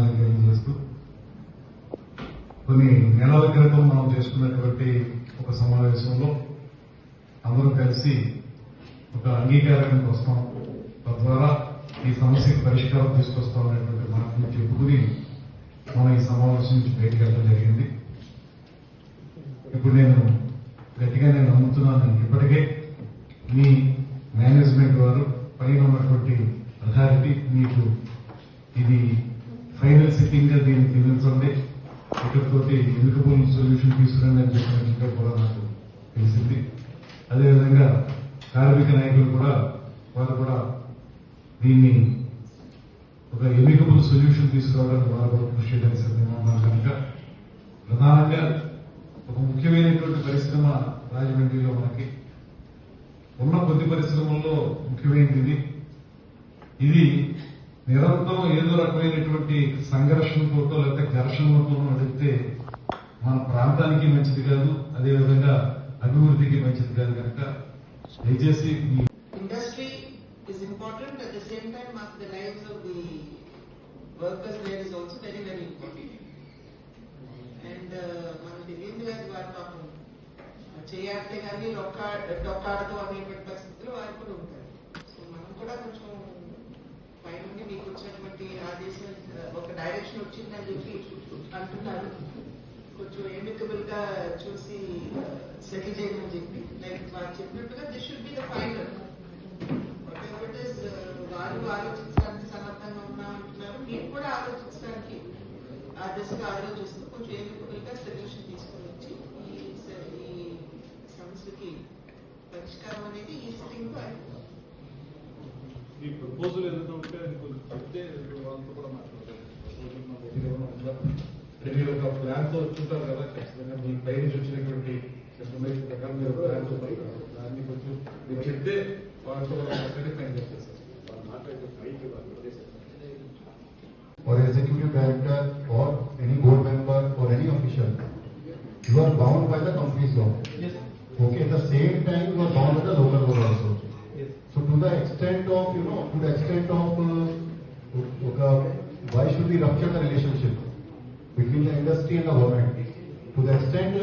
ధన్యవాదాలు తెలియజేస్తూ కొన్ని నెలల క్రితం మనం చేసుకున్నటువంటి ఒక సమావేశంలో అందరూ కలిసి ఒక అంగీకారానికి వస్తాం, తద్వారా ఈ సమస్యకు పరిష్కారం తీసుకొస్తాం అనేటువంటి మాటను చెప్పుకుని మనం ఈ సమావేశం నుంచి బయటకు వెళ్ళడం జరిగింది. ఇప్పుడు నేను గట్టిగా నమ్ముతున్నాను, ఇప్పటికే మీ మేనేజ్మెంట్ వారు పైన ఉన్నటువంటి అథారిటీ మీకు ఇది ఫైనల్ సిట్టింగ్ గా దీన్ని తెలియచండి, ఇక్కడితోటి ఎన్నికబుల్ సొల్యూషన్ తీసుకురండి అని చెప్పినట్టుగా కూడా నాకు తెలిసింది. అదేవిధంగా కార్మిక నాయకులు కూడా వారు కూడా దీన్ని ఒక ఎన్నికబుల్ సొల్యూషన్ తీసుకురావడానికి వారు కూడా కృషి చేయడానికి సిద్ధంగా ఉన్నారు. కనుక ప్రధానంగా ఒక ముఖ్యమైనటువంటి పరిశ్రమ రాజమండ్రిలో మనకి ఉన్న కొద్ది పరిశ్రమల్లో ముఖ్యమైనది ఇది నిరంతరం ఏదో రకమైనటువంటి సంఘర్షణతో లేకపోతే ఘర్షణలతో నడిస్తే మన ప్రాంతానికి మంచిది కాదు, అదేవిధంగా అభివృద్ధికి మంచిది కాదు. కనుక దయచేసి industry is important, at the same time the lives of the workers there is also very very important. And మన దివ్యేంద్ర గారి వారి పాపం చేయాలంటే కానీ డొక్కాడదు అనేటువంటి పరిస్థితులు వారు కూడా ఉంటారు. సో మనం కూడా కొంచెం పైనుండి మీకు వచ్చినటువంటి ఆదేశం ఒక డైరెక్షన్ వచ్చిందని చెప్పి అంటున్నారు, కొంచెం ఎమికబుల్ గా చూసి సెటిల్ చేయమని చెప్పి లైక్ వారు చెప్పినట్టుగా this should be the final what ever it is. వారు ఆలోచించడానికి సమర్థంగా ఉన్నా అంటున్నారు, మీరు కూడా ఆలోచించడానికి ఆ దిశగా ఆలోచిస్తూ కొంచెం ఎమికబుల్ గా సొల్యూషన్ తీసుకొని వచ్చి ఈ సమస్యకి పరిష్కారం అనేది ఈ సిట్టింగ్ లో ఈ ప్రపోజల్ ఏదైనా ఉంటే అది కొంచెం చెప్తే వాళ్ళతో కూడా మాట్లాడతారు. మీరు ఒక ప్లాన్ తో వచ్చుంటారు కదా, ఖచ్చితంగా మీ పై నుంచి వచ్చినటువంటి ఇన్ఫర్మేషన్ ప్రకారం మీరు ప్లాన్ తో దాన్ని కొంచెం మీరు చెప్తే వాళ్ళతో కూడా మాట్లాడి ఫైన్ చేస్తారు సార్. వాళ్ళు మాట్లాడితే పైకి వాళ్ళు or executive director or any board member or any official, you are bound by the company's law. Yes. Okay, at the same time you are bound by the local law also. Yes. So to the extent of, why should we rupture the relationship between the industry and the government? To the extent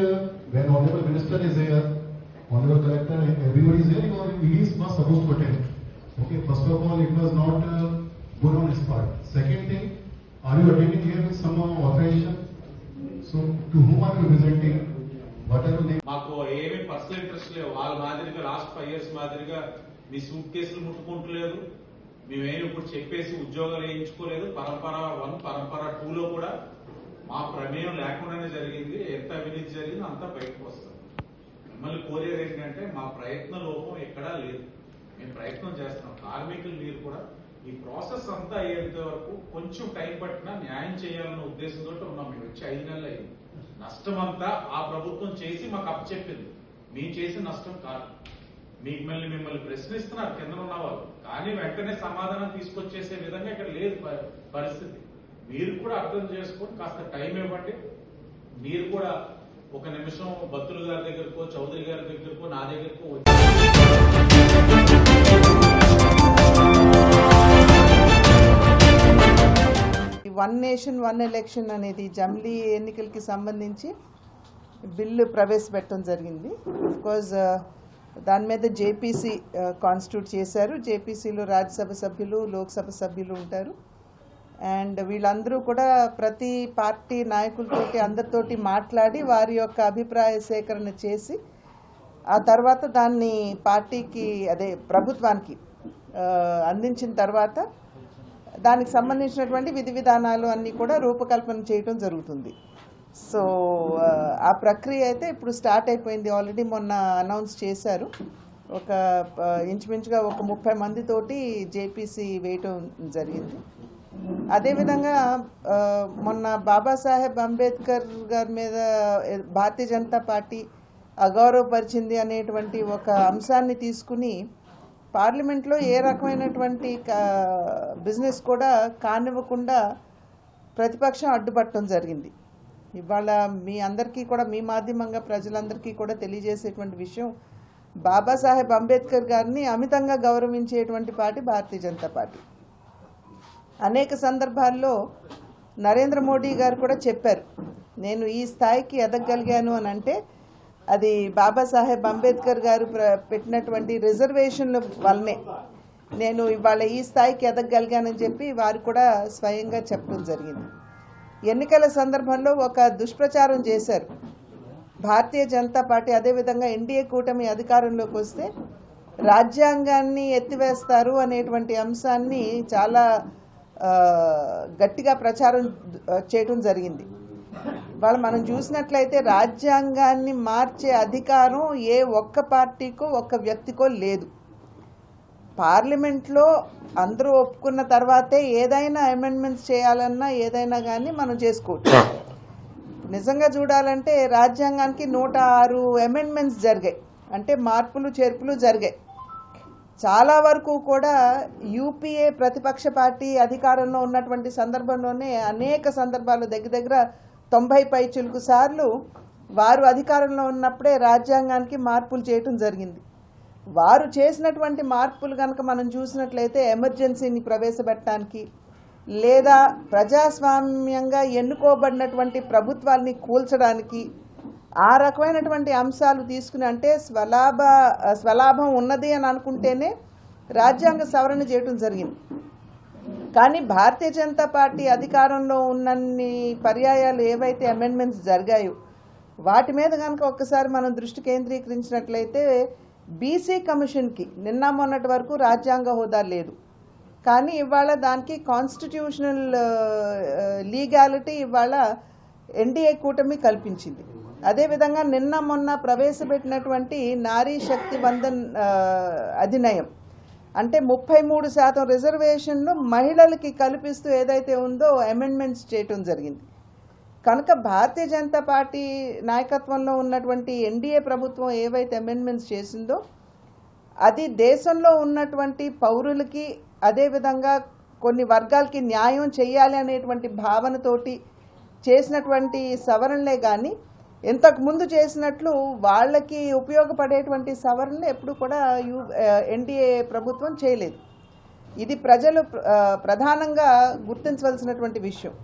when Honorable Minister is here, Honorable Collector, everybody is here, he is not supposed to attend. Okay, first of all, it was not good on his part. Second thing, are you attending here with some authorization? So to whom are you presenting? What are your names? మాకు ఏమీ personal interest లేవు. వాళ్ళ మాదిరిగా last 5 years మాదిరిగా మీ suit కేసులు ముట్టుకుంటలేదు, మేమేమి ఇప్పుడు చెప్పేసి ఉద్యోగాలు వేయించుకోలేదు. పరంపర 1, పరంపర 2లో కూడా మా ప్రమేయం లేకుండానే జరిగింది. ఎంత అవినీతి జరిగింది అంతా బయటకు వస్తుంది. మిమ్మల్ని కోరేది ఏంటంటే మా ప్రయత్న లోపం ఎక్కడా లేదు, మేము ప్రయత్నం చేస్తున్నాం. కార్మికులు మీరు కూడా ఈ ప్రాసెస్ అంతా అయ్యేంత వరకు కొంచెం టైం పట్టినా న్యాయం చేయాలన్న ఉద్దేశంతో ఉన్నాం. మేము వచ్చి 5 నెలలు అయింది. నష్టం అంతా ఆ ప్రభుత్వం చేసి మాకు అప్పచెప్పింది, మేము చేసిన నష్టం కాదు. మిమ్మల్ని ప్రశ్నిస్తున్నారు కింద ఉన్న వాళ్ళు, కానీ వెంటనే సమాధానం తీసుకొచ్చేసే విధంగా ఇక్కడ లేదు పరిస్థితి. మీరు కూడా అర్థం చేసుకొని కాస్త టైం ఇవ్వండి. మీరు కూడా ఒక నిమిషం బత్తులు గారి దగ్గరకో చౌదరి గారి దగ్గరకో నా దగ్గరకో వన్ నేషన్ వన్ ఎలక్షన్ అనేది జమిలీ ఎన్నికలకి సంబంధించి బిల్లు ప్రవేశపెట్టడం జరిగింది. అఫ్కోర్స్ దాని మీద జేపీసీ కాన్స్టిట్యూట్ చేశారు. జేపీసీలో రాజ్యసభ సభ్యులు, లోక్సభ సభ్యులు ఉంటారు. అండ్ వీళ్ళందరూ కూడా ప్రతి పార్టీ నాయకులతోటి అందరితోటి మాట్లాడి వారి యొక్క అభిప్రాయ సేకరణ చేసి ఆ తర్వాత దాన్ని పార్టీకి ప్రభుత్వానికి అందించిన తర్వాత దానికి సంబంధించినటువంటి విధి విధానాలు అన్నీ కూడా రూపకల్పన చేయడం జరుగుతుంది. సో ఆ ప్రక్రియ అయితే ఇప్పుడు స్టార్ట్ అయిపోయింది. ఆల్రెడీ మొన్న అనౌన్స్ చేశారు. ఒక ఇంచుమించుగా ఒక 30 మందితోటి జేపీసీ వేయటం జరిగింది. అదేవిధంగా మొన్న బాబాసాహెబ్ అంబేద్కర్ గారి మీద భారతీయ జనతా పార్టీ అగౌరవపరిచింది అనేటువంటి ఒక అంశాన్ని తీసుకుని పార్లమెంట్లో ఏ రకమైనటువంటి బిజినెస్ కూడా కానివ్వకుండా ప్రతిపక్షం అడ్డుపట్టడం జరిగింది. ఇవాళ మీ అందరికీ కూడా మీ మాధ్యమంగా ప్రజలందరికీ కూడా తెలియజేసేటువంటి విషయం, బాబాసాహెబ్ అంబేద్కర్ గారిని అమితంగా గౌరవించేటువంటి పార్టీ భారతీయ జనతా పార్టీ. అనేక సందర్భాల్లో నరేంద్ర మోడీ గారు కూడా చెప్పారు, నేను ఈ స్థాయికి ఎదగగలిగాను అని అంటే అది బాబాసాహెబ్ అంబేద్కర్ గారు పెట్టినటువంటి రిజర్వేషన్ల వల్లనే నేను ఇవాళ ఈ స్థాయికి ఎదగగలిగానని చెప్పి వారు కూడా స్వయంగా చెప్పడం జరిగింది. ఎన్నికల సందర్భంలో ఒక దుష్ప్రచారం చేశారు. భారతీయ జనతా పార్టీ అదేవిధంగా ఎన్డీఏ కూటమి అధికారంలోకి వస్తే రాజ్యాంగాన్ని ఎత్తివేస్తారు అనేటువంటి అంశాన్ని చాలా గట్టిగా ప్రచారం చేయడం జరిగింది. ఇవాళ మనం చూసినట్లయితే రాజ్యాంగాన్ని మార్చే అధికారం ఏ ఒక్క పార్టీకో ఒక్క వ్యక్తికో లేదు. పార్లమెంట్లో అందరూ ఒప్పుకున్న తర్వాతే ఏదైనా అమెండ్మెంట్స్ చేయాలన్నా ఏదైనా కానీ మనం చేసుకోవచ్చు. నిజంగా చూడాలంటే రాజ్యాంగానికి 106 అమెండ్మెంట్స్ జరిగాయి, అంటే మార్పులు చేర్పులు జరిగాయి. చాలా వరకు కూడా యూపీఏ ప్రతిపక్ష పార్టీ అధికారంలో ఉన్నటువంటి సందర్భంలోనే అనేక సందర్భాలు దగ్గర 90 పైచిలుకు సార్లు వారు అధికారంలో ఉన్నప్పుడే రాజ్యాంగానికి మార్పులు చేయటం జరిగింది. వారు చేసినటువంటి మార్పులు కనుక మనం చూసినట్లయితే ఎమర్జెన్సీని ప్రవేశపెట్టడానికి లేదా ప్రజాస్వామ్యంగా ఎన్నుకోబడినటువంటి ప్రభుత్వాల్ని కూల్చడానికి ఆ రకమైనటువంటి అంశాలు తీసుకుని, అంటే స్వలాభం ఉన్నది అని అనుకుంటేనే రాజ్యాంగ సవరణ చేయడం జరిగింది. కానీ భారతీయ జనతా పార్టీ అధికారంలో ఉన్నన్ని పర్యాయాలు ఏవైతే అమెండ్మెంట్స్ జరిగాయో వాటి మీద కనుక ఒక్కసారి మనం దృష్టి కేంద్రీకరించినట్లయితే బీసీ కమిషన్కి నిన్న మొన్నటి వరకు రాజ్యాంగ హోదా లేదు, కానీ ఇవాళ దానికి కాన్స్టిట్యూషనల్ లీగాలిటీ ఇవాళ ఎన్డీఏ కూటమి కల్పించింది. అదేవిధంగా నిన్న మొన్న ప్రవేశపెట్టినటువంటి నారీ శక్తి వందన్ అధినియం, అంటే 33% రిజర్వేషన్లు మహిళలకి కల్పిస్తూ ఏదైతే ఉందో అమెండ్మెంట్స్ చేయటం జరిగింది. కనుక భారతీయ జనతా పార్టీ నాయకత్వంలో ఉన్నటువంటి ఎన్డీఏ ప్రభుత్వం ఏవైతే అమెండ్మెంట్స్ చేసిందో అది దేశంలో ఉన్నటువంటి పౌరులకి అదేవిధంగా కొన్ని వర్గాలకి న్యాయం చేయాలి అనేటువంటి భావనతోటి చేసినటువంటి సవరణలే కానీ ఇంతకు ముందు చేసినట్లు వాళ్ళకి ఉపయోగపడేటువంటి సవరణలు ఎప్పుడు కూడా ఎన్డీఏ ప్రభుత్వం చేయలేదు. ఇది ప్రజలు ప్రధానంగా గుర్తించవలసినటువంటి విషయం.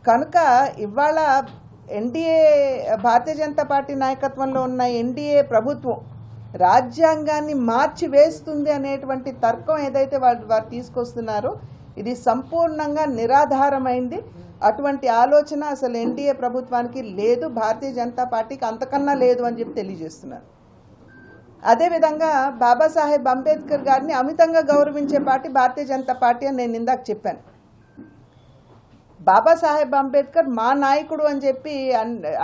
కనుక ఇవాళ ఎన్డీఏ భారతీయ జనతా పార్టీ నాయకత్వంలో ఉన్న ఎన్డీఏ ప్రభుత్వం రాజ్యాంగాన్ని మార్చి వేస్తుంది అనేటువంటి తర్కం ఏదైతే వారు తీసుకొస్తున్నారో ఇది సంపూర్ణంగా నిరాధారమైంది. అటువంటి ఆలోచన అసలు ఎన్డీఏ ప్రభుత్వానికి లేదు, భారతీయ జనతా పార్టీకి అంతకన్నా లేదు అని చెప్పి తెలియజేస్తున్నారు. అదేవిధంగా బాబాసాహెబ్ అంబేద్కర్ గారిని అమితంగా గౌరవించే పార్టీ భారతీయ జనతా పార్టీ అని నేను ఇందాక చెప్పాను. బాబాసాహెబ్ అంబేద్కర్ మా నాయకుడు అని చెప్పి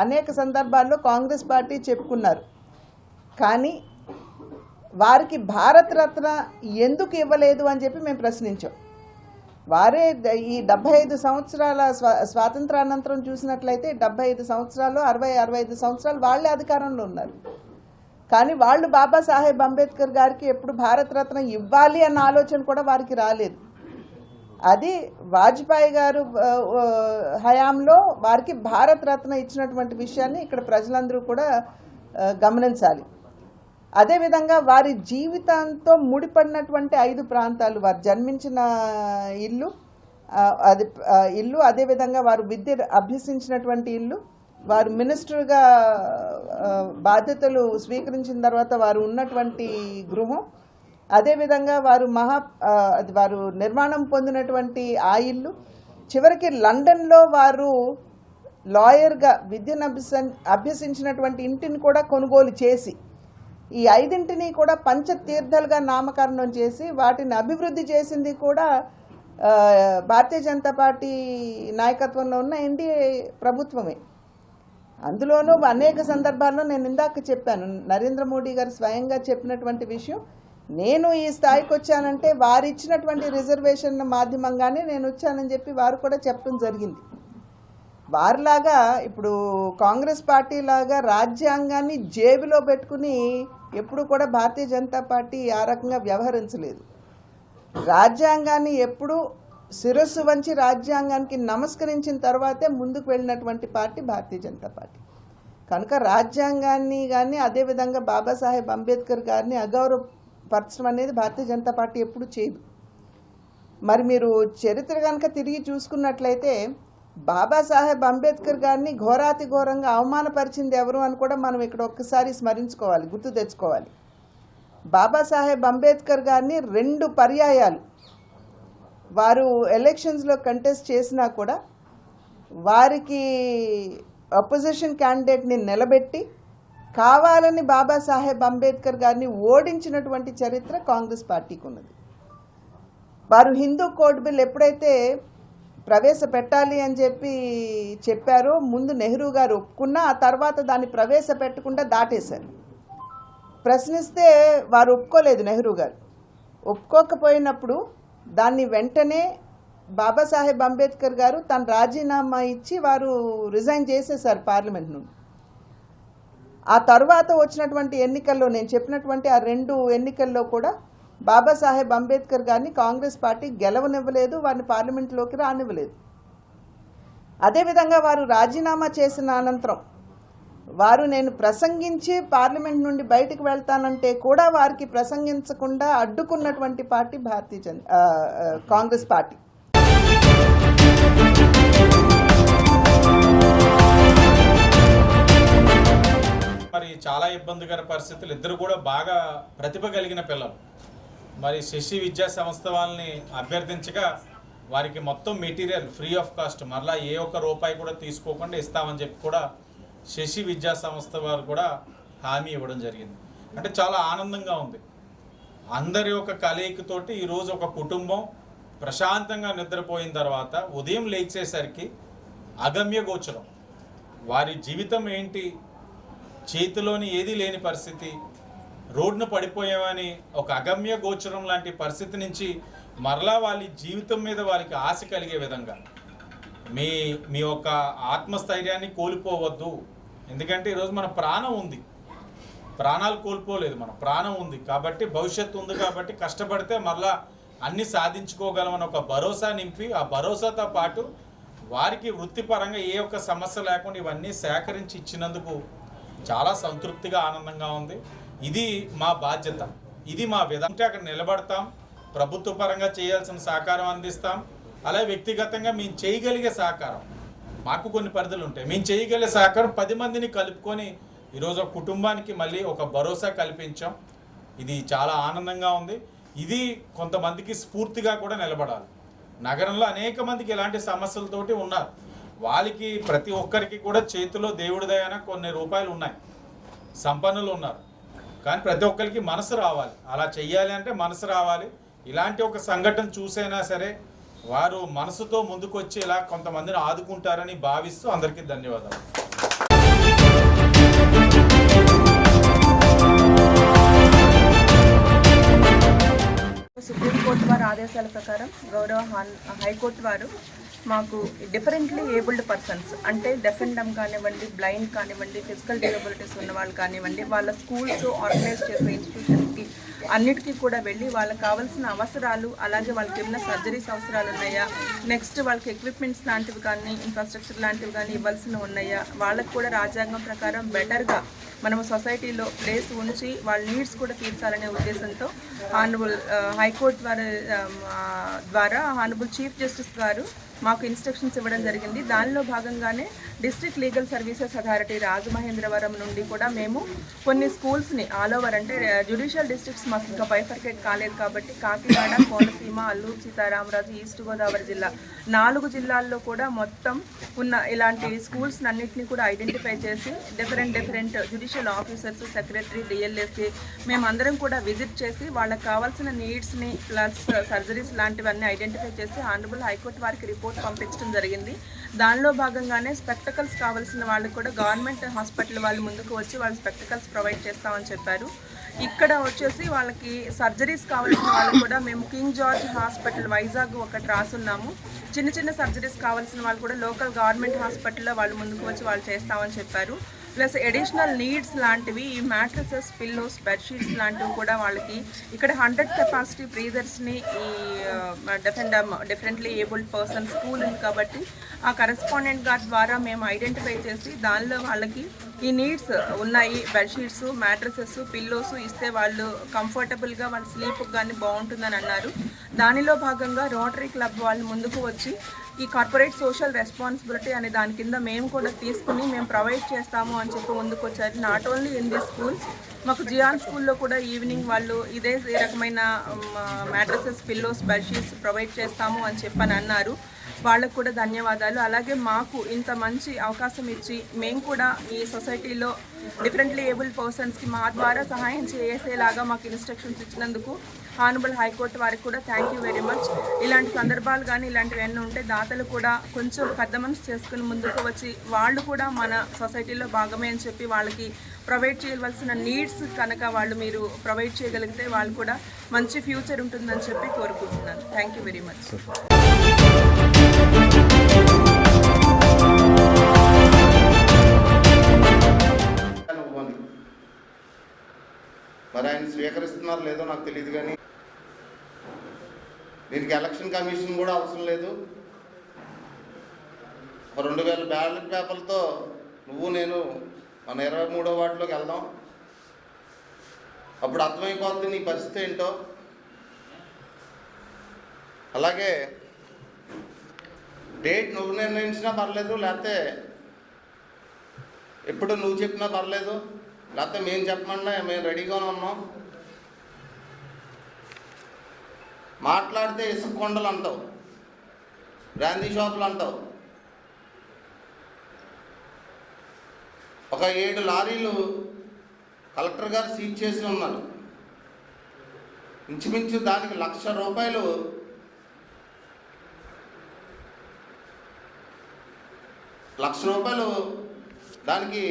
అనేక సందర్భాల్లో కాంగ్రెస్ పార్టీ చెప్పుకున్నారు. కానీ వారికి భారత రత్న ఎందుకు ఇవ్వలేదు అని చెప్పి మేము ప్రశ్నించాం. వారే ఈ 75 సంవత్సరాల స్వాతంత్రానంతరం చూసినట్లయితే 75 సంవత్సరాలు 65 సంవత్సరాలు వాళ్ళే అధికారంలో ఉన్నారు. కానీ వాళ్ళు బాబాసాహెబ్ అంబేద్కర్ గారికి ఎప్పుడు భారత రత్న ఇవ్వాలి అన్న ఆలోచన కూడా వారికి రాలేదు. అది వాజ్పేయి గారు హయాంలో వారికి భారత రత్న ఇచ్చినటువంటి విషయాన్ని ఇక్కడ ప్రజలందరూ కూడా గమనించాలి. అదేవిధంగా వారి జీవితంతో ముడిపడినటువంటి 5 ప్రాంతాలు, వారు జన్మించిన ఇల్లు, అదేవిధంగా వారు విద్య అభ్యసించినటువంటి ఇల్లు, వారు మినిస్టర్గా బాధ్యతలు స్వీకరించిన తర్వాత వారు ఉన్నటువంటి గృహం, అదేవిధంగా వారు నిర్మాణం పొందినటువంటి ఆ ఇల్లు, చివరికి లండన్లో వారు లాయర్గా విద్యను అభ్యసించినటువంటి ఇంటిని కూడా కొనుగోలు చేసి ఈ 5 కూడా పంచతీర్థాలుగా నామకరణం చేసి వాటిని అభివృద్ధి చేసింది కూడా భారతీయ జనతా పార్టీ నాయకత్వంలో ఉన్న ఎన్డీఏ ప్రభుత్వమే. అందులోనూ అనేక సందర్భాల్లో నేను ఇందాక చెప్పాను, నరేంద్ర మోడీ గారు స్వయంగా చెప్పినటువంటి విషయం, నేను ఈ స్థాయికి వచ్చానంటే వారు ఇచ్చినటువంటి రిజర్వేషన్ మాధ్యమంగానే నేను వచ్చానని చెప్పి వారు కూడా చెప్పడం జరిగింది. వారిలాగా ఇప్పుడు కాంగ్రెస్ పార్టీ లాగా రాజ్యాంగాన్ని జేబులో పెట్టుకుని ఎప్పుడు కూడా భారతీయ జనతా పార్టీ ఆ రకంగా వ్యవహరించలేదు. రాజ్యాంగాన్ని ఎప్పుడు శిరస్సు వంచి రాజ్యాంగానికి నమస్కరించిన తర్వాతే ముందుకు వెళ్ళినటువంటి పార్టీ భారతీయ జనతా పార్టీ. కనుక రాజ్యాంగాన్ని కానీ అదేవిధంగా బాబాసాహెబ్ అంబేద్కర్ గారిని అగౌరవపరచడం అనేది భారతీయ జనతా పార్టీ ఎప్పుడు చేయదు. మరి మీరు చరిత్ర కనుక తిరిగి చూసుకున్నట్లయితే బాబాసాహెబ్ అంబేద్కర్ గారిని ఘోరాతి ఘోరంగా అవమానపరిచింది ఎవరు అని కూడా మనం ఇక్కడ ఒక్కసారి స్మరించుకోవాలి, గుర్తు తెచ్చుకోవాలి. బాబాసాహెబ్ అంబేద్కర్ గారిని 2 పర్యాయాలు వారు ఎలక్షన్స్లో కంటెస్ట్ చేసినా కూడా వారికి అపోజిషన్ క్యాండిడేట్ని నిలబెట్టి కావాలని బాబాసాహెబ్ అంబేద్కర్ గారిని ఓడించినటువంటి చరిత్ర కాంగ్రెస్ పార్టీకి ఉన్నది. వారు హిందూ కోడ్ బిల్ ఎప్పుడైతే ప్రవేశపెట్టాలి అని చెప్పారో ముందు నెహ్రూ గారు ఒప్పుకున్నా ఆ తర్వాత దాన్ని ప్రవేశపెట్టకుండా దాటేశారు. ప్రశ్నిస్తే వారు ఒప్పుకోలేదు. నెహ్రూ గారు ఒప్పుకోకపోయినప్పుడు దాన్ని వెంటనే బాబాసాహెబ్ అంబేద్కర్ గారు తన రాజీనామా ఇచ్చి వారు రిజైన్ చేసేశారు పార్లమెంట్ నుండి. ఆ తర్వాత వచ్చినటువంటి ఎన్నికల్లో నేను చెప్పినటువంటి ఆ 2 ఎన్నికల్లో కూడా బాబాసాహెబ్ అంబేద్కర్ గారిని కాంగ్రెస్ పార్టీ గెలవనివ్వలేదు, వారిని పార్లమెంట్లోకి రానివ్వలేదు. అదేవిధంగా వారు రాజీనామా చేసిన అనంతరం వారు నేను ప్రసంగించి పార్లమెంట్ నుండి బయటకు వెళ్తానంటే కూడా వారికి ప్రసంగించకుండా అడ్డుకున్నటువంటి పార్టీ కాంగ్రెస్ పార్టీ. మరి చాలా ఇబ్బందికర పరిస్థితులు, ఇద్దరు కూడా బాగా ప్రతిభ కలిగిన పిల్లలు. మరి శశి విద్యా సంస్థ వాళ్ళని అభ్యర్థించగా వారికి మొత్తం మెటీరియల్ ఫ్రీ ఆఫ్ కాస్ట్, మరలా ఏ ఒక్క రూపాయి కూడా తీసుకోకుండా ఇస్తామని చెప్పి కూడా శశి విద్యా సంస్థ వారు కూడా హామీ ఇవ్వడం జరిగింది. అంటే చాలా ఆనందంగా ఉంది. అందరి యొక్క కలయికతోటి ఈరోజు ఒక కుటుంబం ప్రశాంతంగా నిద్రపోయిన తర్వాత ఉదయం లేచేసరికి అగమ్య గోచరం, వారి జీవితం ఏంటి, చేతిలోని ఏదీ లేని పరిస్థితి, రోడ్డును పడిపోయామని ఒక అగమ్య గోచరం లాంటి పరిస్థితి నుంచి మరలా వాళ్ళ జీవితం మీద వారికి ఆశ కలిగే విధంగా మీ యొక్క ఆత్మస్థైర్యాన్ని కోల్పోవద్దు. ఎందుకంటే ఈరోజు మన ప్రాణం ఉంది, ప్రాణాలు కోల్పోలేదు, మన ప్రాణం ఉంది కాబట్టి, భవిష్యత్తు ఉంది కాబట్టి కష్టపడితే మరలా అన్నీ సాధించుకోగలమని ఒక భరోసా నింపి, ఆ భరోసాతో పాటు వారికి వృత్తిపరంగా ఏ ఒక్క సమస్య లేకుండా ఇవన్నీ సేకరించి ఇచ్చినందుకు చాలా సంతృప్తిగా ఆనందంగా ఉంది. ఇది మా బాధ్యత, ఇది మా విధంగా అక్కడ నిలబడతాం, ప్రభుత్వ పరంగా చేయాల్సిన సహకారం అందిస్తాం. అలాగే వ్యక్తిగతంగా మేము చేయగలిగే సహకారం, మాకు కొన్ని పరిధులు ఉంటాయి, మేము చేయగలిగే సహకారం 10 మందిని కలుపుకొని ఈరోజు ఒక కుటుంబానికి మళ్ళీ ఒక భరోసా కల్పించాం. ఇది చాలా ఆనందంగా ఉంది. ఇది కొంతమందికి స్ఫూర్తిగా కూడా నిలబడాలి. నగరంలో అనేక మందికి ఇలాంటి సమస్యలతోటి ఉన్నారు, వాళ్ళకి ప్రతి ఒక్కరికి కూడా చేతిలో దేవుడి దయన కొన్ని రూపాయలు ఉన్నాయి, సంపన్నులు ఉన్నారు, కానీ ప్రతి ఒక్కరికి మనసు రావాలి. అలా చెయ్యాలి అంటే మనసు రావాలి. ఇలాంటి ఒక సంఘటన చూసైనా సరే వారు మనసుతో ముందుకు వచ్చి ఇలా కొంతమందిని ఆదుకుంటారని భావిస్తూ అందరికీ ధన్యవాదాలు. సుప్రీంకోర్టు వారి ఆదేశాల ప్రకారం గౌరవ హైకోర్టు వారు మాకు డిఫరెంట్లీ ఏబుల్డ్ పర్సన్స్ అంటే డెఫ్ అండ్ డమ్ కానివ్వండి, బ్లైండ్ కానివ్వండి, ఫిజికల్ డిజబిలిటీస్ ఉన్న వాళ్ళు కానివ్వండి, వాళ్ళ స్కూల్స్ ఆర్గనైజ్ చేసే ఇన్స్టిట్యూషన్స్కి అన్నిటికీ కూడా వెళ్ళి వాళ్ళకి కావాల్సిన అవసరాలు, అలాగే వాళ్ళకి ఏమైనా సర్జరీస్ అవసరాలు ఉన్నాయా, నెక్స్ట్ వాళ్ళకి ఎక్విప్మెంట్స్ లాంటివి కానీ ఇన్ఫ్రాస్ట్రక్చర్ లాంటివి కానీ ఇవ్వాల్సిన ఉన్నాయా, వాళ్ళకి కూడా రాజ్యాంగం ప్రకారం బెటర్గా మనము సొసైటీలో ప్లేస్ ఉంచి వాళ్ళ నీడ్స్ కూడా తీర్చాలనే ఉద్దేశంతో హానరబుల్ హైకోర్టు ద్వారా హానరబుల్ చీఫ్ జస్టిస్ గారు మాకు ఇన్స్ట్రక్షన్స్ ఇవ్వడం జరిగింది. దానిలో భాగంగానే district legal services authority Rajamahendravaram నుండి కూడా మేము కొన్ని స్కూల్స్ని ఆల్ ఓవర్, అంటే జ్యుడిషియల్ డిస్ట్రిక్ట్స్ మాకు ఇంకా బైఫర్కేట్ కాలేదు కాబట్టి కాకినాడ, కోనసీమ, అల్లూరు సీతారామరాజు, ఈస్ట్ గోదావరి జిల్లా 4 జిల్లాల్లో కూడా మొత్తం ఉన్న ఇలాంటి స్కూల్స్ అన్నింటినీ కూడా ఐడెంటిఫై చేసి different judicial officers, secretary, DLSC మేమందరం కూడా విజిట్ చేసి వాళ్ళకి కావాల్సిన నీడ్స్ని ప్లస్ సర్జరీస్ లాంటివన్నీ ఐడెంటిఫై చేసి హానరబుల్ హైకోర్టు వారికి రిపోర్ట్ పంపించడం జరిగింది. దానిలో భాగంగానే స్పెక్టకల్స్ కావాల్సిన వాళ్ళకి కూడా గవర్నమెంట్ హాస్పిటల్ వాళ్ళు ముందుకు వచ్చి వాళ్ళు స్పెక్టకల్స్ ప్రొవైడ్ చేస్తామని చెప్పారు. ఇక్కడ వచ్చేసి వాళ్ళకి సర్జరీస్ కావాల్సిన వాళ్ళకి కూడా మేము కింగ్ జార్జ్ హాస్పిటల్ వైజాగ్ ఒకటి రాసున్నాము. చిన్న సర్జరీస్ కావాల్సిన వాళ్ళు కూడా లోకల్ గవర్నమెంట్ హాస్పిటల్లో వాళ్ళు ముందుకు వచ్చి వాళ్ళు చేస్తామని చెప్పారు. ప్లస్ అడిషనల్ నీడ్స్ లాంటివి ఈ మ్యాట్రసెస్, పిల్లోస్, బెడ్షీట్స్ లాంటివి కూడా వాళ్ళకి ఇక్కడ 100 కెపాసిటీ ఫ్రీజర్స్ని ఈ డిఫరెంట్లీ ఏబుల్డ్ పర్సన్ స్కూల్ ఉంది కాబట్టి ఆ కరెస్పాండెంట్ గారి ద్వారా మేము ఐడెంటిఫై చేసి దానిలో వాళ్ళకి ఈ నీడ్స్ ఉన్నాయి, బెడ్షీట్స్, మ్యాట్రసెస్, పిల్లోస్ ఇస్తే వాళ్ళు కంఫర్టబుల్గా వాళ్ళ స్లీప్ కానీ బాగుంటుందని అన్నారు. దానిలో భాగంగా రోటరీ క్లబ్ వాళ్ళు ముందుకు వచ్చి ఈ కార్పొరేట్ సోషల్ రెస్పాన్సిబిలిటీ అనే దాని కింద మేము కూడా తీసుకుని మేము ప్రొవైడ్ చేస్తాము అని చెప్పి ముందుకొచ్చారు. Not only in the school, మాకు జియాన్ స్కూల్లో కూడా ఈవినింగ్ వాళ్ళు ఇదే రకమైన మ్యాట్రసెస్, పిల్లోస్, బెడ్షీట్స్ ప్రొవైడ్ చేస్తాము అని చెప్పని అన్నారు. వాళ్ళకు కూడా ధన్యవాదాలు. అలాగే మాకు ఇంత మంచి అవకాశం ఇచ్చి మేము కూడా ఈ సొసైటీలో డిఫరెంట్లీ ఏబుల్డ్ పర్సన్స్కి మా ద్వారా సహాయం చేసేలాగా మాకు ఇన్స్ట్రక్షన్స్ ఇచ్చినందుకు హానబుల్ హైకోర్టు వారికి కూడా థ్యాంక్ యూ వెరీ మచ్. ఇలాంటి సందర్భాలు కానీ ఇలాంటివి ఎన్నో ఉంటే దాతలు కూడా కొంచెం పెద్ద మనసు చేసుకుని ముందుకు వచ్చి వాళ్ళు కూడా మన సొసైటీలో భాగమే అని చెప్పి వాళ్ళకి ప్రొవైడ్ చేయవలసిన నీడ్స్ కనుక వాళ్ళు మీరు ప్రొవైడ్ చేయగలిగితే వాళ్ళు కూడా మంచి ఫ్యూచర్ ఉంటుందని చెప్పి కోరుకుంటున్నాను. Thank you very much. మరి ఆయన స్వీకరిస్తున్నారు లేదో నాకు తెలియదు, కానీ దీనికి ఎలక్షన్ కమిషన్ కూడా అవసరం లేదు. 2000 బ్యాలెట్ పేపర్లతో నువ్వు నేను మన 23వ వార్డులోకి వెళ్దాం, అప్పుడు అర్థమైపోతుంది నీ పరిస్థితి ఏంటో. అలాగే డేట్ నువ్వు నిర్ణయించినా పర్లేదు, లేకపోతే ఎప్పుడు నువ్వు చెప్పినా పర్లేదు, లేకపోతే మేము చెప్పమన్నా మేము రెడీగానే ఉన్నాం. మాట్లాడితే ఇసుక కొండలు అంటావు, బ్రాందీ షాపులు అంటావు. ఒక 7 లారీలు కలెక్టర్ గారు సీజ్ చేసి ఉన్నారు. ఇంచుమించు దానికి ₹1,00,000 ₹1,00,000 దానికి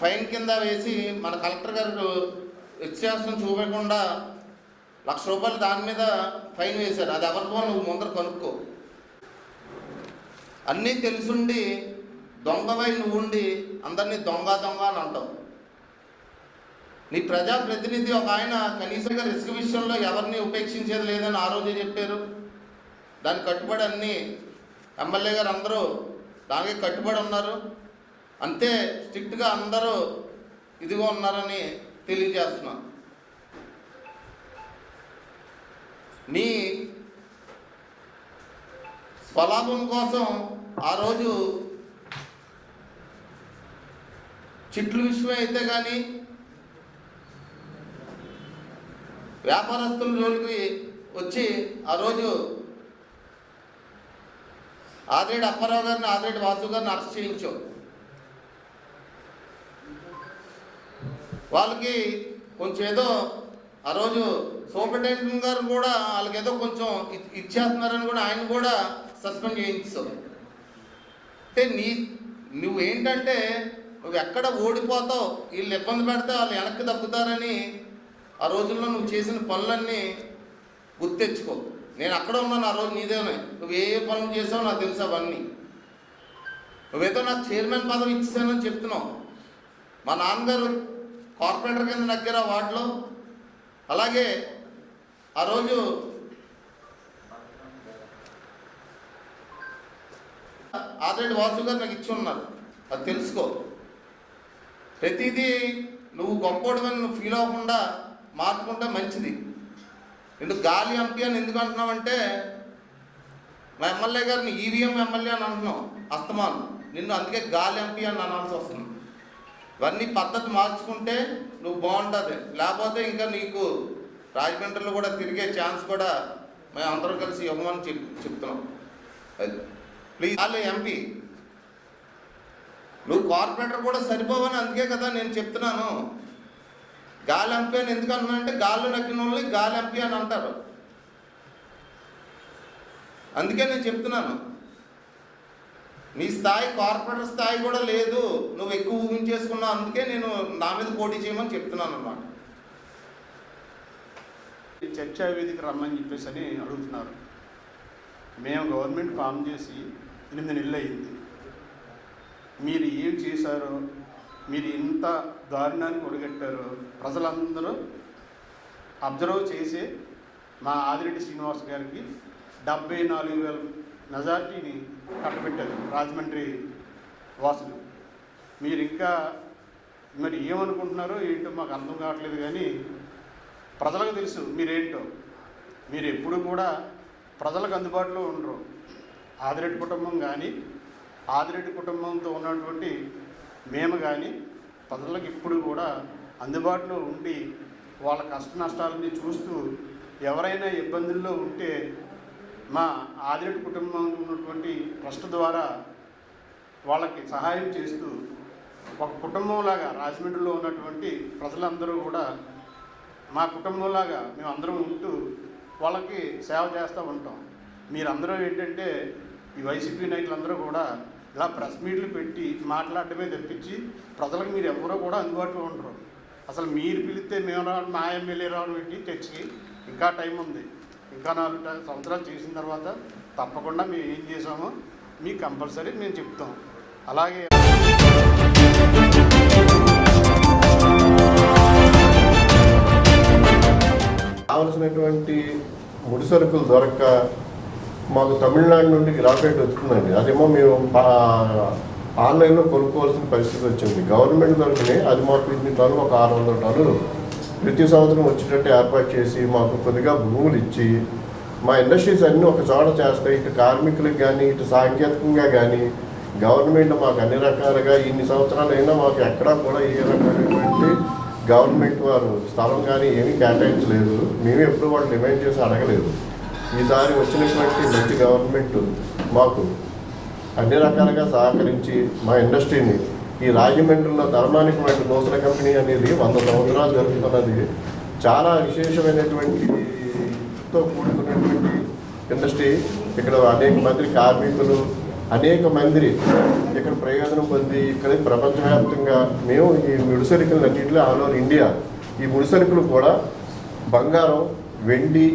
ఫైన్ కింద వేసి మన కలెక్టర్ గారు వ్యత్యాసం చూపకుండా ₹1,00,000 దాని మీద ఫైన్ వేశారు. అది ఎవరికో నువ్వు ముందర కనుక్కో. అన్నీ తెలుసుండి దొంగవై నువ్వు ఉండి అందరినీ దొంగ దొంగ అని అంటావు. నీ ప్రజాప్రతినిధి ఒక ఆయన కనీసంగా రిస్క్ విషయంలో ఎవరిని ఉపేక్షించేది లేదని ఆ రోజే చెప్పారు. దానికి కట్టుబడి అన్ని ఎమ్మెల్యే గారు అందరూ దానికి కట్టుబడి ఉన్నారు. అంతే స్ట్రిక్ట్గా అందరూ ఇదిగో ఉన్నారని తెలియజేస్తున్నాం. నీ స్వలాభం కోసం ఆ రోజు చిట్లు విషయమే అయితే కానీ వ్యాపారస్తుల జోలికి వచ్చి ఆ రోజు ఆదిరెడ్డి అప్పారావు గారిని, ఆదిరెడ్డి వాసు గారిని అరెస్ట్ చేయించావు. వాళ్ళకి కొంచెం ఏదో ఆ రోజు సూపరింటెండెంట్ గారు కూడా వాళ్ళకి ఏదో కొంచెం ఇచ్చేస్తున్నారని కూడా ఆయన కూడా సస్పెండ్ చేయించావు. అంటే నువ్వేంటంటే నువ్వు ఎక్కడ ఓడిపోతావు, వీళ్ళు ఇబ్బంది పెడితే వాళ్ళు వెనక్కి తప్పుతారని ఆ రోజుల్లో నువ్వు చేసిన పనులన్నీ గుర్తెచ్చుకో. నేను అక్కడ ఉన్నాను ఆ రోజు నీదేనే. నువ్వు ఏ పనులు చేసావు నాకు తెలుసు అవన్నీ. నువ్వేదో నాకు చైర్మన్ పదవి ఇచ్చేసానని చెప్తున్నావు. మా నాన్నగారు కార్పొరేటర్ కింద నగ్గారు ఆ వార్డులో. అలాగే ఆ రోజు ఆదిరెడ్డి వాసు గారు నాకు ఇచ్చి ఉన్నారు, అది తెలుసుకో. ప్రతిదీ నువ్వు గొప్పోడివని నువ్వు ఫీల్ అవ్వకుండా మార్చుకుంటే మంచిది. ఎందుకు గాలి ఎంపీ అని ఎందుకు అంటున్నావంటే మా ఎమ్మెల్యే గారిని ఈవీఎం ఎమ్మెల్యే అని అంటున్నావు అస్తమాను. నిన్ను అందుకే గాలి ఎంపీ అని అనాల్సి వస్తుంది. ఇవన్నీ పద్ధతి మార్చుకుంటే నువ్వు బాగుంటుంది. లేకపోతే ఇంకా నీకు రాజమండ్రిలో కూడా తిరిగే ఛాన్స్ కూడా మేము అందరం కలిసి ఇవ్వమని చెప్తున్నాం. అది ప్లీజ్ గాలి ఎంపీ. నువ్వు కార్పొరేటర్ కూడా సరిపోవని అందుకే కదా నేను చెప్తున్నాను. గాలి ఎంపీ అని ఎందుకు అంటున్నా అంటే గాల్లో నక్కిన వాళ్ళని గాలి ఎంపీ అని అంటారు. అందుకే నేను చెప్తున్నాను. నీ స్థాయి కార్పొరేటర్ స్థాయి కూడా లేదు, నువ్వు ఎక్కువ ఊహించేసుకున్నావు. అందుకే నేను నా మీద పోటీ చేయమని చెప్తున్నాను అన్నమాట. చర్చా వేదిక రమ్మని చెప్పేసి అని అడుగుతున్నారు. మేము గవర్నమెంట్ ఫామ్ చేసి 8 నెలలు అయింది. మీరు ఏం చేశారో, మీరు ఇంత దారుణానికి ఒడిగట్టారో ప్రజలందరూ అబ్జర్వ్ చేసి మా ఆదిరెడ్డి శ్రీనివాస్ గారికి 74,000 మెజార్టీని కట్టబెట్టారు రాజమండ్రి వాసులు. మీరు ఇంకా మరి ఏమనుకుంటున్నారో ఏంటో మాకు అర్థం కావట్లేదు, కానీ ప్రజలకు తెలుసు మీరేంటో. మీరు ఎప్పుడు కూడా ప్రజలకు అందుబాటులో ఉండరు. ఆదిరెడ్డి కుటుంబం కానీ ఆదిరెడ్డి కుటుంబంతో ఉన్నటువంటి మేము కానీ ప్రజలకు ఇప్పుడు కూడా అందుబాటులో ఉండి వాళ్ళ కష్ట నష్టాలని చూస్తూ ఎవరైనా ఇబ్బందుల్లో ఉంటే మా ఆదిరెడ్డి కుటుంబం ఉన్నటువంటి ట్రస్ట్ ద్వారా వాళ్ళకి సహాయం చేస్తూ ఒక కుటుంబంలాగా రాజమండ్రిలో ఉన్నటువంటి ప్రజలందరూ కూడా మా కుటుంబంలాగా మేమందరం ఉంటూ వాళ్ళకి సేవ చేస్తూ ఉంటాం. మీరందరూ ఏంటంటే ఈ వైసీపీ నాయకులందరూ కూడా ఇలా ప్రెస్ మీట్లు పెట్టి మాట్లాడటమే తప్పించి ప్రజలకు మీరు ఎవరో కూడా అందుబాటులో ఉండరు. అసలు మీరు పిలిస్తే మేము రావడం, మా ఎమ్మెల్యే రావడం పెట్టి చర్చకి ఇంకా టైం ఉంది. ఇంకా 4 సంవత్సరాలు చేసిన తర్వాత తప్పకుండా మేము ఏం చేసామో మీకు కంపల్సరీ మేము చెప్తాం. అలాగే కావలసినటువంటి ముడి సరుకులు దొరక్క మాకు తమిళనాడు నుండి గ్రాఫైట్ వస్తుందండి. అదేమో మేము ఆన్లైన్లో కొనుక్కోవాల్సిన పరిస్థితి వచ్చింది. గవర్నమెంట్ తరఫునే అది మాకు 2 టన్నులు, ఒక 600 టన్నులు ప్రతి సంవత్సరం వచ్చేటట్టు ఏర్పాటు చేసి మాకు కొద్దిగా భూములు ఇచ్చి మా ఇండస్ట్రీస్ అన్నీ ఒక చోట చేస్తాయి. ఇటు కార్మికులకు కానీ ఇటు సాంకేతికంగా కానీ గవర్నమెంట్ మాకు అన్ని రకాలుగా ఇన్ని సంవత్సరాలైనా మాకు ఎక్కడా కూడా ఏ రకమైనటువంటి గవర్నమెంట్ వారు స్థలం కానీ ఏమీ కేటాయించలేదు. మేము ఎప్పుడు వాళ్ళు డిమాండ్ చేసి అడగలేదు. ఈసారి వచ్చినటువంటి మంచి గవర్నమెంట్ మాకు అన్ని రకాలుగా సహకరించి మా ఇండస్ట్రీని ఈ రాజమండ్రిలో ధర్మానికమైన నూతన కంపెనీ అనేది 100 సంవత్సరాలు జరుగుతున్నది. చాలా విశేషమైనటువంటితో కూడుకున్నటువంటి ఇండస్ట్రీ. ఇక్కడ అనేక మంది కార్మికులు, అనేక మంది ఇక్కడ ప్రయోజనం పొంది ఇక్కడ ప్రపంచవ్యాప్తంగా మేము ఈ ముడిసరుకులు అన్నింటిలో ఆల్ ఓవర్ ఇండియా ఈ ముడిసరుకులు కూడా బంగారం, వెండి,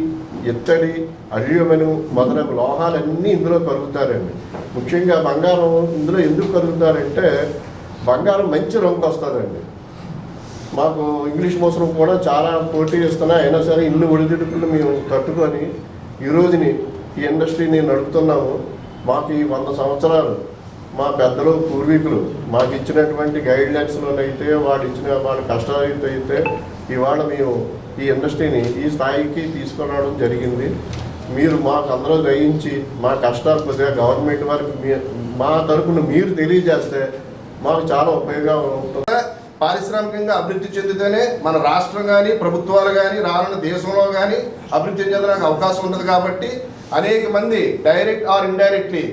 ఇత్తడి, అల్యూమినియం మొదలగు లోహాలన్నీ ఇందులో కలుగుతారండి. ముఖ్యంగా బంగారం ఇందులో ఎందుకు కలుగుతారంటే బంగారం మంచి రంగు వస్తుందండి. మాకు ఇంగ్లీష్ మోసరం కూడా చాలా పోటీ ఇస్తున్నాయి. అయినా సరే ఇల్లు ఒడిదుడుకులు మేము తట్టుకొని ఈ రోజుని ఈ ఇండస్ట్రీని నడుపుతున్నాము. మాకు ఈ 100 సంవత్సరాలు మా పెద్దలు పూర్వీకులు మాకు ఇచ్చినటువంటి గైడ్లైన్స్లోనైతే వాళ్ళ కష్టాలైతే అయితే ఇవాళ మేము ఈ ఇండస్ట్రీని ఈ స్థాయికి తీసుకురావడం జరిగింది. మీరు మాకు అందరూ గ్రహించి మా కష్టాలు కొద్దిగా గవర్నమెంట్ వారికి మా తరఫున మీరు తెలియజేస్తే మాకు చాలా ఉపయోగంగా ఉంటుంది. పారిశ్రామికంగా అభివృద్ధి చెందితేనే మన రాష్ట్రం కానీ ప్రభుత్వాలు కానీ రానున్న దేశంలో కానీ అభివృద్ధి చెందడానికి అవకాశం ఉంటుంది. కాబట్టి అనేక మంది డైరెక్ట్ ఆర్ ఇండైరెక్ట్లీ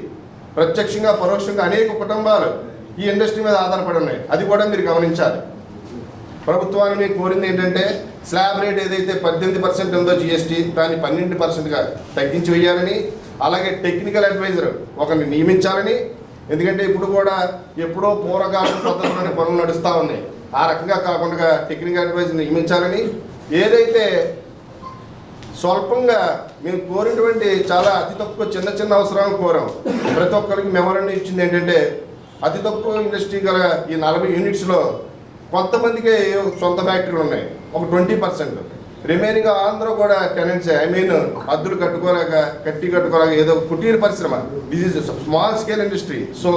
ప్రత్యక్షంగా పరోక్షంగా అనేక కుటుంబాలు ఈ ఇండస్ట్రీ మీద ఆధారపడి ఉన్నాయి. అది కూడా మీరు గమనించాలి. ప్రభుత్వాన్ని మీకు కోరింది ఏంటంటే స్లాబ్ రేట్ ఏదైతే 18% ఉందో జిఎస్టీ దాన్ని 12%గా తగ్గించి వేయాలని, అలాగే టెక్నికల్ అడ్వైజర్ ఒకరిని నియమించాలని. ఎందుకంటే ఇప్పుడు కూడా ఎప్పుడో పూర్వకాలం పద్ధతిలోనే పనులు నడుస్తూ ఉన్నాయి. ఆ రకంగా కాకుండా టెక్నికల్ అడ్వైజర్ నియమించాలని. ఏదైతే స్వల్పంగా మేము కోరినటువంటి చాలా అతి తక్కువ చిన్న చిన్న అవసరాలను కోరాం. ప్రతి ఒక్కరికి మెమోరాండం ఇచ్చింది ఏంటంటే అతి తక్కువ ఇండస్ట్రీ గల ఈ 40 యూనిట్స్లో కొంతమందికి సొంత ఫ్యాక్టరీలు ఉన్నాయి, ఒక 20%. రిమైనింగ్ అందరూ కూడా టెనెంట్స్, అద్దులు కట్టుకోలేక ఏదో కుటీర పరిశ్రమ, this is small scale industry. So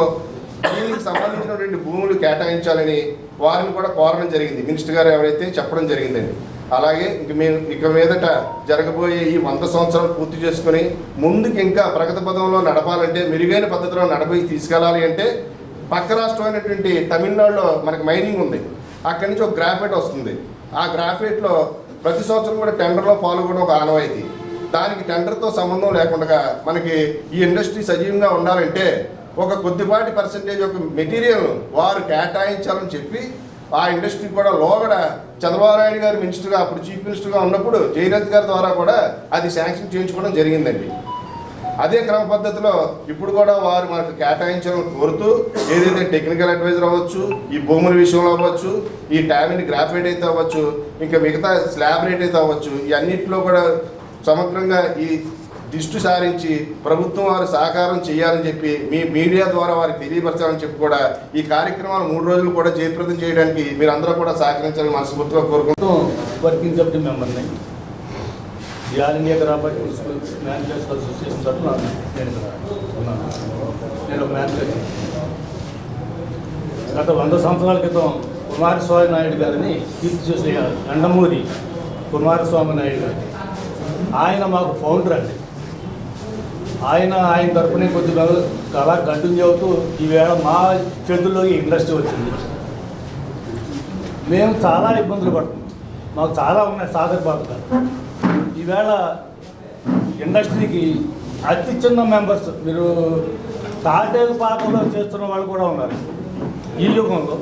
దీనికి సంబంధించినటువంటి భూములు కేటాయించాలని వారిని కూడా కోరడం జరిగింది. మినిస్టర్ గారు ఎవరైతే చెప్పడం జరిగిందండి. అలాగే ఇక మీదట జరగబోయే ఈ 100 సంవత్సరాలు పూర్తి చేసుకుని ముందుకు ఇంకా ప్రగతి పదంలో నడపాలంటే, మెరుగైన పద్ధతిలో తీసుకెళ్ళాలి అంటే పక్క రాష్ట్రమైనటువంటి తమిళనాడులో మనకి మైనింగ్ ఉంది. అక్కడి నుంచి ఒక గ్రాఫైట్ వస్తుంది. ఆ గ్రాఫైట్లో ప్రతి సంవత్సరం కూడా టెండర్లో పాల్గొనడం ఒక ఆనవాయితీ. దానికి టెండర్తో సంబంధం లేకుండా మనకి ఈ ఇండస్ట్రీ సజీవంగా ఉండాలంటే ఒక కొద్దిపాటి పర్సెంటేజ్ ఒక మెటీరియల్ వారు కేటాయించాలని చెప్పి ఆ ఇండస్ట్రీ కూడా లోగడ చంద్రబాబు నాయుడు గారు మినిస్టర్గా, అప్పుడు చీఫ్ మినిస్టర్గా ఉన్నప్పుడు జయలలిత గారి ద్వారా కూడా అది శాంక్షన్ చేయించుకోవడం జరిగిందండి. అదే క్రమ పద్ధతిలో ఇప్పుడు కూడా వారు మనకు కేటాయించాలని కోరుతూ ఏదైతే టెక్నికల్ అడ్వైజర్ అవ్వచ్చు, ఈ భూముల విషయంలో అవ్వచ్చు, ఈ టామిన్ గ్రాఫైట్ అయితే అవ్వచ్చు, ఇంకా మిగతా స్లాబ్ రేట్ అయితే అవ్వచ్చు, ఈ అన్నింటిలో కూడా సమగ్రంగా ఈ దృష్టి సారించి ప్రభుత్వం వారు సహకారం చేయాలని చెప్పి మీ మీడియా ద్వారా వారికి తెలియపరచాలని చెప్పి కూడా ఈ కార్యక్రమాలు 3 రోజులు కూడా జయప్రదం చేయడానికి మీరందరూ కూడా సహకరించాలని మనస్ఫూర్తిగా కోరుకుంటూ వర్కింగ్ కమిటీ మెంబర్ని all India graphite manufacturers association తరఫున నేను ఒక మ్యానుఫ్యాక్చర్. గత 100 సంవత్సరాల క్రితం కుమారస్వామి నాయుడు గారిని కీర్తి చేసిన నందమూరి కుమారస్వామి నాయుడు గారు, ఆయన మాకు ఫౌండర్ అండి. ఆయన తరపునే కొద్దిగా అలా కంటిన్యూ అవుతూ ఈవేళ మా చేతుల్లోకి ఇండస్ట్రీ వచ్చింది. మేము చాలా ఇబ్బందులు పడుతున్నాం, మాకు చాలా ఉన్నాయి సాధక బాధకాలు. ఈవేళ ఇండస్ట్రీకి అతి చిన్న మెంబర్స్, మీరు తాటేలు పాకలో చేస్తున్న వాళ్ళు కూడా ఉన్నారు ఈ యుగంలో,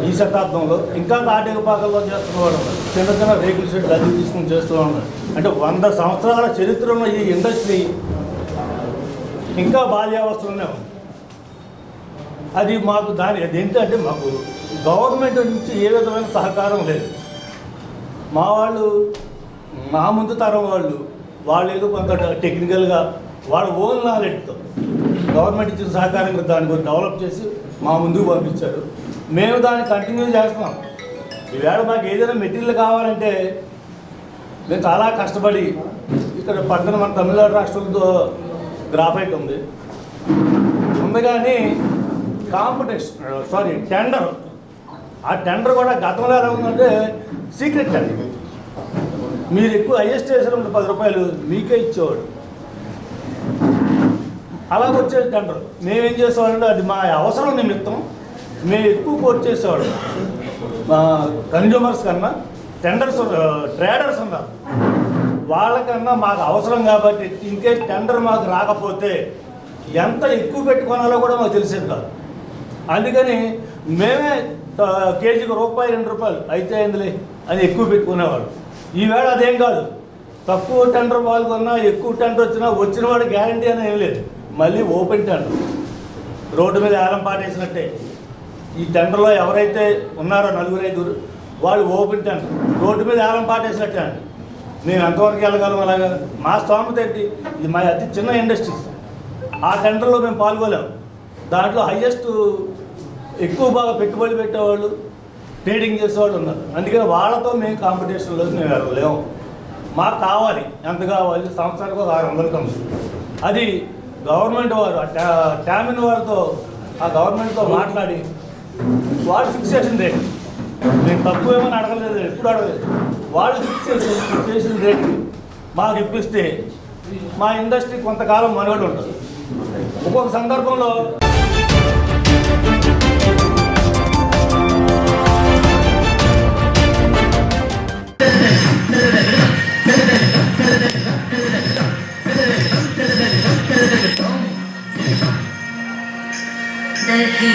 ఈ శతాబ్దంలో. ఇంకా తాటేలు పాకల్లో చేస్తున్న వాళ్ళు ఉన్నారు, చిన్న చిన్న రేకుల షెడ్లు అది తీసుకుని చేస్తూ ఉన్నారు. అంటే 100 సంవత్సరాల చరిత్ర ఉన్న ఈ ఇండస్ట్రీ ఇంకా బాల్యావస్థలోనే ఉంది. అది మాకు అదేంటంటే మాకు గవర్నమెంట్ నుంచి ఏ విధమైన సహకారం లేదు. మా వాళ్ళు, మా ముందు తరం వాళ్ళు ఏదో కొంత టెక్నికల్గా వాళ్ళ ఓన్ నాలెడ్జ్తో గవర్నమెంట్ ఇచ్చిన సహకారం దాన్ని కొంచెం డెవలప్ చేసి మా ముందుకు పంపించారు. మేము దాన్ని కంటిన్యూ చేస్తున్నాం. ఈవేళ మాకు ఏదైనా మెటీరియల్ కావాలంటే మేము చాలా కష్టపడి ఇక్కడ పక్కన మన తమిళనాడు రాష్ట్రంతో గ్రాఫైట్ ఉంది కానీ టెండర్, ఆ టెండర్ కూడా గతంలో ఎలా ఉందంటే సీక్రెట్ టెండర్. మీరు ఎక్కువ హైయెస్ట్ చేసినప్పుడు 10 రూపాయలు మీకే ఇచ్చేవాడు, అలా వచ్చేది టెండర్. మేమేం చేసేవాళ్ళంటే అది మా అవసరం నిమిత్తం మేము ఎక్కువ కోట్ చేసేవాడు. మా కన్జ్యూమర్స్ కన్నా ట్రేడర్స్ ఉన్నారు, వాళ్ళకన్నా మాకు అవసరం కాబట్టి ఇన్కేస్ టెండర్ మాకు రాకపోతే ఎంత ఎక్కువ పెట్టుకోనాలో కూడా మాకు తెలిసేది కాదు. అందుకని మేమే కేజీకి ₹1, ₹2 అయితే అయిందిలే అని ఎక్కువ పెట్టుకునేవాడు. ఈవేళ అదేం కాదు, తక్కువ టెండర్ పాల్గొన్నా ఎక్కువ టెండర్ వచ్చిన వాడు గ్యారంటీ అని ఏం లేదు. మళ్ళీ ఓపెన్ టెండర్, రోడ్డు మీద ఏలం పాటేసినట్టే. ఈ టెండర్లో ఎవరైతే ఉన్నారో 4-5 వాళ్ళు ఓపెన్ టెండర్, రోడ్డు మీద ఏలం పాటేసినట్టే అండి. మేము ఎంతవరకు వెళ్ళగలం అలాగా? మా స్థోమత ఏంటి? ఇది మా అతి చిన్న ఇండస్ట్రీస్. ఆ టెండర్లో మేము పాల్గొలేము. దాంట్లో హైయెస్ట్ ఎక్కువ బాగా పెట్టుబడి పెట్టేవాళ్ళు, ట్రేడింగ్ చేసేవాళ్ళు ఉన్నారు. అందుకని వాళ్ళతో మేము కాంపిటీషన్లో మేము వెళ్ళలేము. మాకు కావాలి, ఎంత కావాలి? సంవత్సరానికి ఒక 600 కమిషన్. అది గవర్నమెంట్ వారు ట్యామిన్ వారితో, ఆ గవర్నమెంట్తో మాట్లాడి వాళ్ళు ఫిక్స్ చేసిన రేట్. నేను తక్కువ ఏమని అడగలేదు, ఎప్పుడు అడగలేదు. వాళ్ళు ఫిక్స్ చేసిన రేటు మాకు ఇప్పిస్తే మా ఇండస్ట్రీ కొంతకాలం మనుగడ ఉంటుంది. ఒక్కొక్క సందర్భంలో Yeah.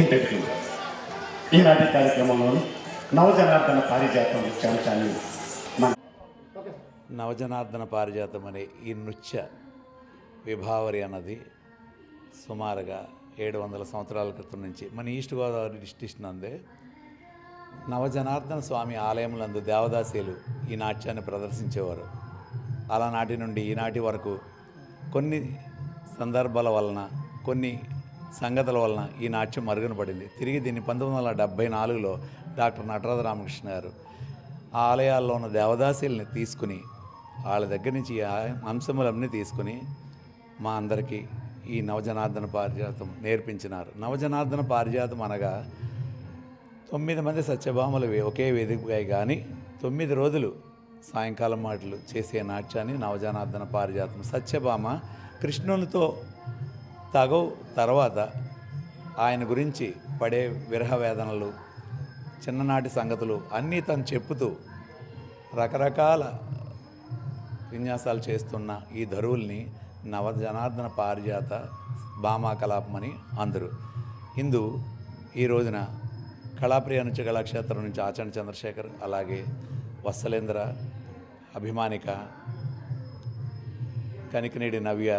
ఇంతటికి ఈనాటి కార్యక్రమంలో నవజనార్దన పారిజాతం ముఖ్యాంశాన్ని మన నవజనార్దన పారిజాతం అనే ఈ నృత్య విభావరి అన్నది సుమారుగా 700 సంవత్సరాల క్రితం నుంచి మన ఈస్ట్ గోదావరి డిస్ట్రిక్ట్ నందే నవజనార్దన స్వామి ఆలయములందు దేవదాసీలు ఈ నాట్యాన్ని ప్రదర్శించేవారు. అలానాటి నుండి ఈనాటి వరకు కొన్ని సందర్భాల వలన, కొన్ని సంగతుల వలన ఈ నాట్యం మరుగున పడింది. తిరిగి దీన్ని 1974లో డాక్టర్ నటరాజ రామకృష్ణ గారు ఆ ఆలయాల్లో ఉన్న దేవదాసీల్ని తీసుకుని వాళ్ళ దగ్గర నుంచి ఈ అంశములన్నీ తీసుకుని మా అందరికీ ఈ నవజనార్దన పారిజాతం నేర్పించినారు. నవజనార్దన పారిజాతం అనగా 9 మంది సత్యభామలు ఒకే వేదికపై కానీ 9 రోజులు సాయంకాలం మాటలు చేసే నాట్యాన్ని నవజనార్దన పారిజాతం. సత్యభామ కృష్ణునితో తగవు తర్వాత ఆయన గురించి పడే విరహ వేదనలు, చిన్ననాటి సంగతులు అన్నీ తను చెప్పుతూ రకరకాల విన్యాసాలు చేస్తున్న ఈ ధరువుల్ని నవజనార్దన పారిజాత భామా కలాపమని అందరూ. ఇందు ఈ రోజున కళాప్రియ నృత్య కళాక్షేత్రం నుంచి ఆచరణ చంద్రశేఖర్, అలాగే వత్సలేంద్ర, అభిమానిక, కనికినేడి నవ్య,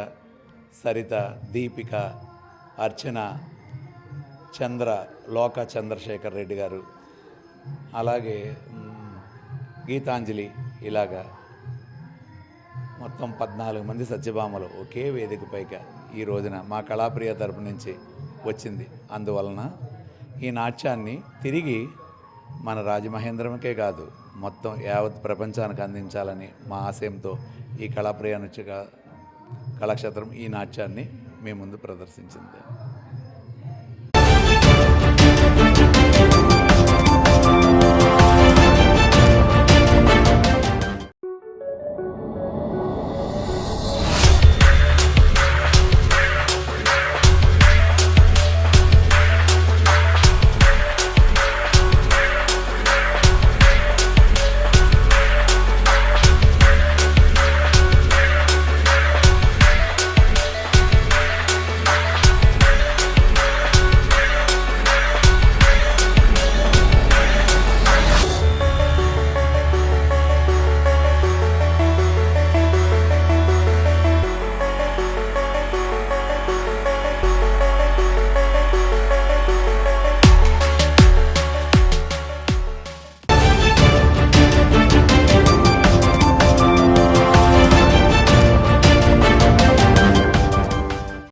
సరిత, దీపిక, అర్చన, చంద్ర, లోక చంద్రశేఖర్ రెడ్డి గారు, అలాగే గీతాంజలి, ఇలాగా మొత్తం 14 మంది సత్యభామలు ఒకే వేదికపైగా ఈ రోజున మా కళాప్రియ తరపు నుంచి వచ్చింది. అందువలన ఈ నాట్యాన్ని తిరిగి మన రాజమహేంద్రంకే కాదు మొత్తం యావత్ ప్రపంచానికి అందించాలని మా ఆశయంతో ఈ కళాప్రియ నృత్య కళాక్షేత్రం ఈ నాట్యాన్ని మీ ముందు ప్రదర్శించింది.